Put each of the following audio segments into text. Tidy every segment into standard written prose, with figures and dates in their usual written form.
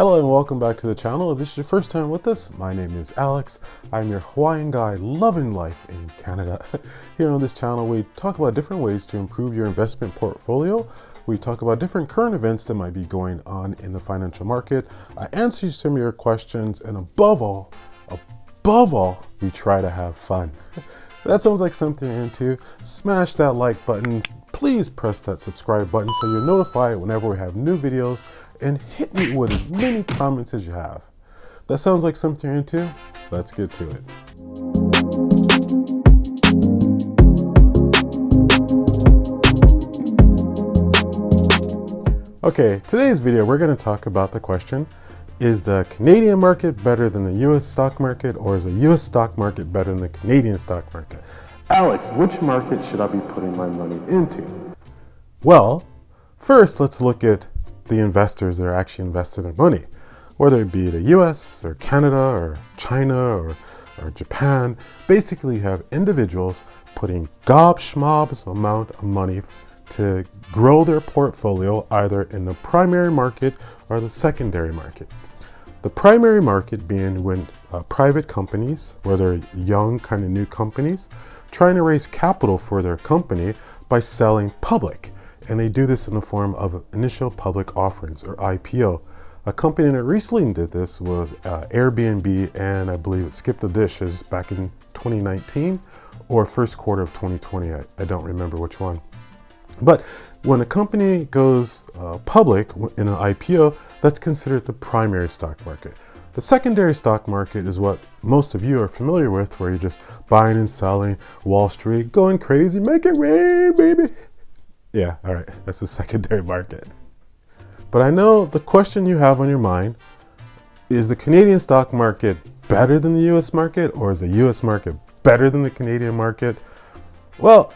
Hello and welcome back to the channel. If this is your first time with us, my name is Alex. I'm your Hawaiian guy loving life in Canada. Here on this channel, we talk about different ways to improve your investment portfolio. We talk about different current events that might be going on in the financial market. I answer some of your questions, and above all, we try to have fun. If that sounds like something you're into, smash that like button. Please press that subscribe button so you're notified whenever we have new videos, and hit me with as many comments as you have. That sounds like something you're into? Let's get to it. Okay, today's video we're going to talk about the question, is the Canadian market better than the US stock market, or is the US stock market better than the Canadian stock market? Alex, which market should I be putting my money into? Well, first let's look at the investors that are actually investing their money, whether it be the US or Canada or China or Japan. Basically, you have individuals putting gobschmobs amount of money to grow their portfolio either in the primary market or the secondary market. The primary market being when private companies, whether young kind of new companies, trying to raise capital for their company by selling public. And they do this in the form of initial public offerings, or IPO. A company that recently did this was Airbnb, and I believe it skipped the dishes back in 2019 or first quarter of 2020. I don't remember which one. But when a company goes public in an IPO, that's considered the primary stock market. The secondary stock market is what most of you are familiar with, where you're just buying and selling, Wall Street, going crazy, make it rain, baby. Yeah, all right, that's the secondary market. But I know the question you have on your mind is the Canadian stock market better than the US market, or is the US market better than the Canadian market? Well,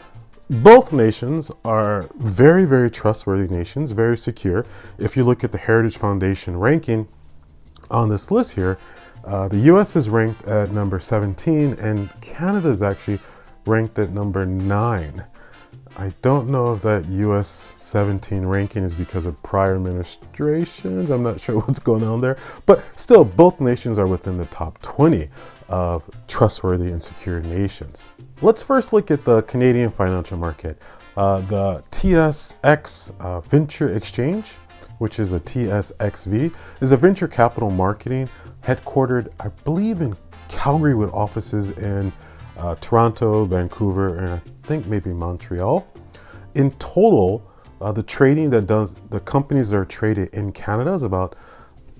both nations are very, very trustworthy nations, very secure. If you look at the Heritage Foundation ranking on this list here, the US is ranked at number 17 and Canada is actually ranked at number 9. I don't know if that US 17 ranking is because of prior administrations. I'm not sure what's going on there, but still both nations are within the top 20 of trustworthy and secure nations. Let's first look at the Canadian financial market. The TSX Venture Exchange, which is a TSXV, is a venture capital marketing headquartered, I believe, in Calgary with offices in Toronto, Vancouver, and I think maybe Montreal. In total, the trading that does, the companies that are traded in Canada is about,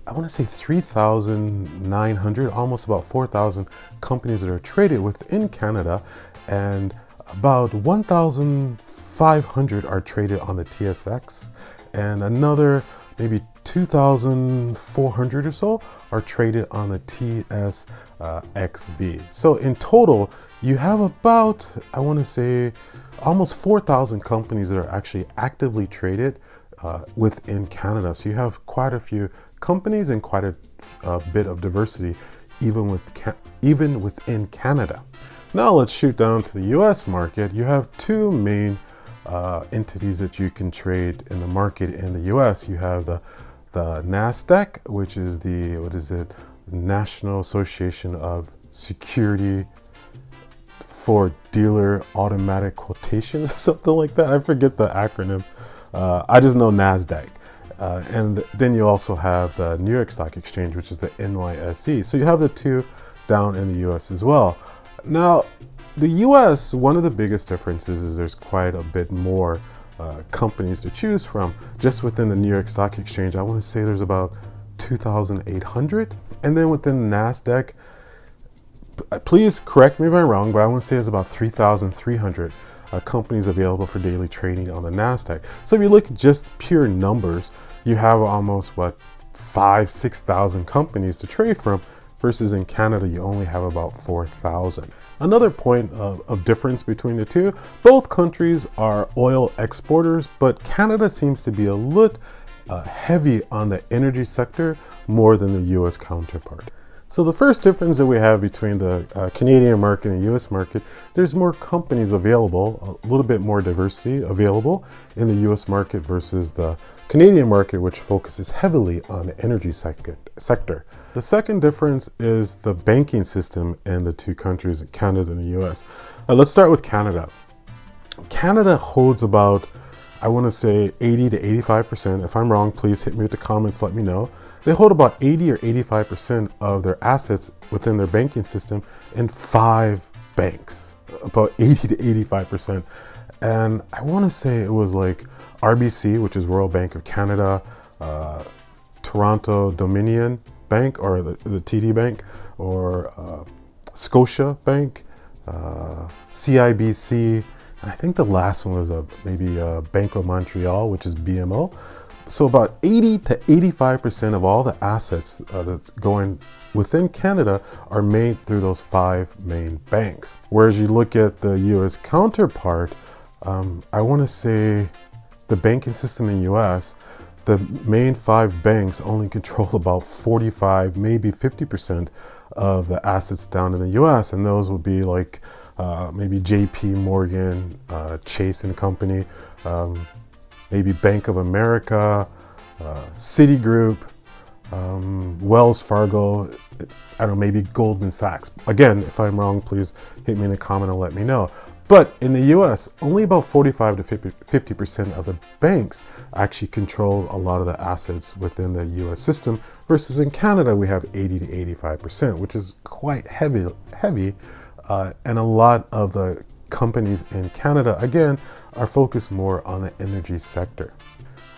I want to say 3,900, almost about 4,000 companies that are traded within Canada, and about 1,500 are traded on the TSX, and another maybe 2,400 or so are traded on the TSXV. So in total, you have about, I want to say, almost 4,000 companies that are actually actively traded within Canada. So you have quite a few companies and quite a bit of diversity even within Canada. Now let's shoot down to the US market. You have two main entities that you can trade in the market in the US. You have the NASDAQ, which is the, National Association of Security for Dealer Automatic Quotation or something like that. I forget the acronym. I just know NASDAQ. And then you also have the New York Stock Exchange, which is the NYSE. So you have the two down in the US as well. Now, the US, one of the biggest differences is there's quite a bit more companies to choose from. Just within the New York Stock Exchange, I want to say there's about 2,800. And then within the NASDAQ, please correct me if I'm wrong, but I want to say it's about 3,300 companies available for daily trading on the NASDAQ. So if you look at just pure numbers, you have almost, 6,000 companies to trade from, versus in Canada, you only have about 4,000. Another point of difference between the two, both countries are oil exporters, but Canada seems to be a little heavy on the energy sector more than the US counterpart. So the first difference that we have between the Canadian market and US market, there's more companies available, a little bit more diversity available in the US market versus the Canadian market, which focuses heavily on the energy sector. The second difference is the banking system in the two countries, Canada and the US. Let's start with Canada. Canada holds about, I want to say 80 to 85%. If I'm wrong, please hit me with the comments, let me know. They hold about 80 or 85% of their assets within their banking system in 5 banks, about 80 to 85%. And I want to say it was like RBC, which is Royal Bank of Canada, Toronto Dominion Bank, or the TD Bank, or Scotia Bank, CIBC, and I think the last one was maybe Bank of Montreal, which is BMO. So about 80 to 85% of all the assets that's going within Canada are made through those 5 main banks. Whereas you look at the US counterpart, I want to say the banking system in the US, the main 5 banks only control about 45, maybe 50% of the assets down in the US. And those would be like maybe JP Morgan, Chase and Company, maybe Bank of America, Citigroup, Wells Fargo, I don't know, maybe Goldman Sachs. Again, if I'm wrong, please hit me in the comment and let me know. But in the US, only about 45 to 50% of the banks actually control a lot of the assets within the US system, versus in Canada, we have 80 to 85%, which is quite heavy. And a lot of the companies in Canada, again, are focused more on the energy sector.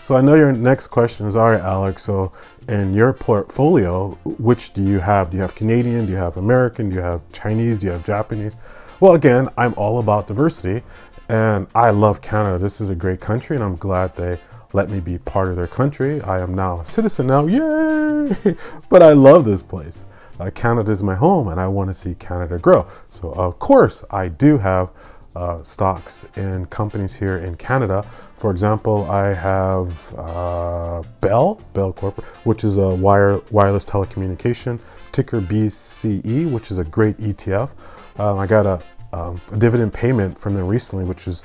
So I know your next question is, all right, Alex, so in your portfolio, which do you have? Do you have Canadian? Do you have American? Do you have Chinese? Do you have Japanese? Well, again, I'm all about diversity, and I love Canada. This is a great country, and I'm glad they let me be part of their country. I am now a citizen now, yay! But I love this place. Canada is my home, and I want to see Canada grow. So of course, I do have stocks in companies here in Canada. For example, I have Bell Corp, which is a wireless telecommunication, ticker BCE, which is a great ETF. I got a dividend payment from them recently, which is,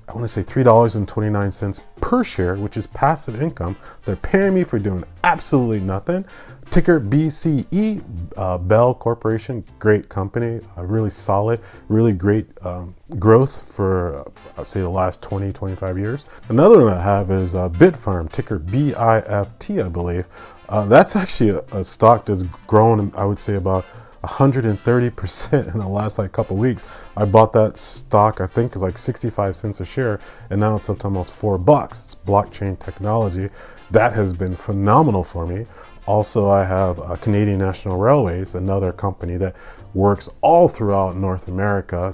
I want to say $3.29 per share, which is passive income. They're paying me for doing absolutely nothing. Ticker BCE, Bell Corporation, great company, really solid, really great growth for, I'd say, the last 20, 25 years. Another one I have is Bitfarm, ticker BIFT, I believe. That's actually a stock that's grown, I would say, about 130% in the last couple weeks. I bought that stock, I think is like 65 cents a share, and now it's up to almost $4. It's blockchain technology. That has been phenomenal for me. Also, I have Canadian National Railways, another company that works all throughout North America,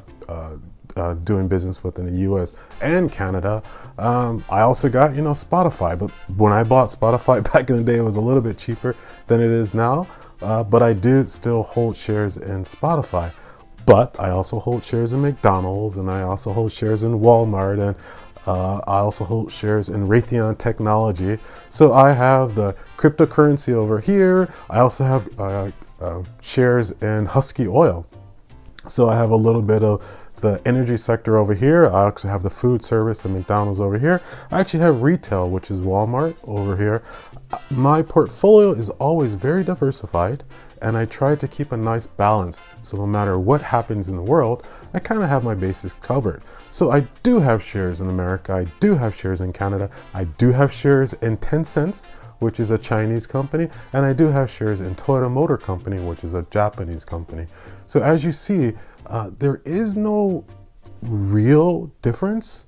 doing business within the US and Canada. I also got, Spotify, but when I bought Spotify back in the day, it was a little bit cheaper than it is now. But I do still hold shares in Spotify. But I also hold shares in McDonald's, and I also hold shares in Walmart, and I also hold shares in Raytheon Technology. So I have the cryptocurrency over here. I also have shares in Husky Oil. So I have a little bit of the energy sector over here. I actually have the food service, the McDonald's over here. I actually have retail, which is Walmart over here. My portfolio is always very diversified, and I try to keep a nice balance. So no matter what happens in the world, I kind of have my bases covered. So I do have shares in America. I do have shares in Canada. I do have shares in Tencent, which is a Chinese company. And I do have shares in Toyota Motor Company, which is a Japanese company. So as you see, there is no real difference,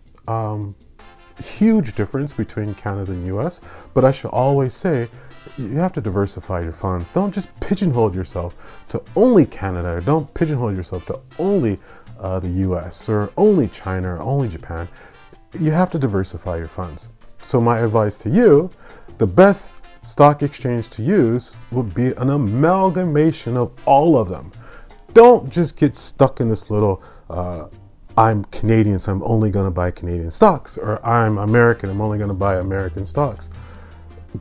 huge difference between Canada and US, but I should always say, you have to diversify your funds. Don't just pigeonhole yourself to only Canada, or don't pigeonhole yourself to only the US, or only China, or only Japan. You have to diversify your funds. So my advice to you, the best stock exchange to use would be an amalgamation of all of them. Don't just get stuck in this little, I'm Canadian, so I'm only going to buy Canadian stocks, or I'm American, I'm only going to buy American stocks.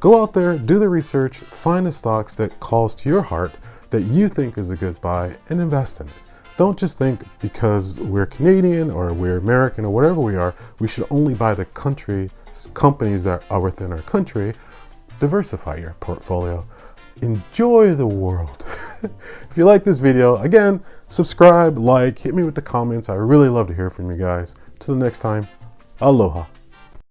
Go out there, do the research, find the stocks that calls to your heart, that you think is a good buy and invest in it. Don't just think because we're Canadian or we're American or whatever we are, we should only buy the companies that are within our country. Diversify your portfolio. Enjoy the world. If you like this video, again, subscribe, like, hit me with the comments. I really love to hear from you guys. Till the next time, aloha.